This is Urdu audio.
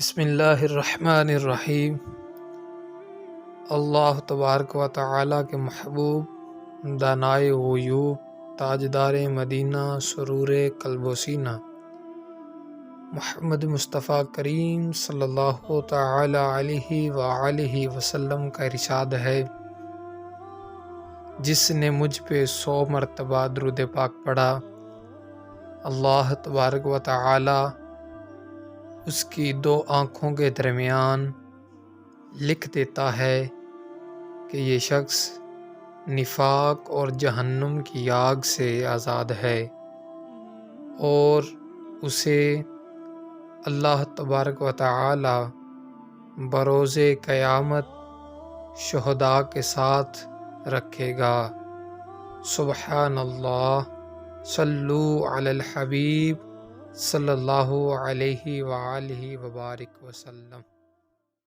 بسم اللہ الرحمن الرحیم۔ اللہ تبارک و تعالیٰ کے محبوب، دانائے غیوب، تاجدار مدینہ، سرور قلب و سینہ، محمد مصطفیٰ کریم صلی اللہ تعالیٰ علیہ وآلہ وسلم کا ارشاد ہے، جس نے مجھ پہ 100 مرتبہ درود پاک پڑھا، اللہ تبارک و تعالیٰ اس کی 2 آنکھوں کے درمیان لکھ دیتا ہے کہ یہ شخص نفاق اور جہنم کی آگ سے آزاد ہے، اور اسے اللہ تبارک و تعالی بروز قیامت شہداء کے ساتھ رکھے گا۔ سبحان اللہ، صلو علی الحبیب صلی اللہ علیہ وآلہ وبارک وسلم۔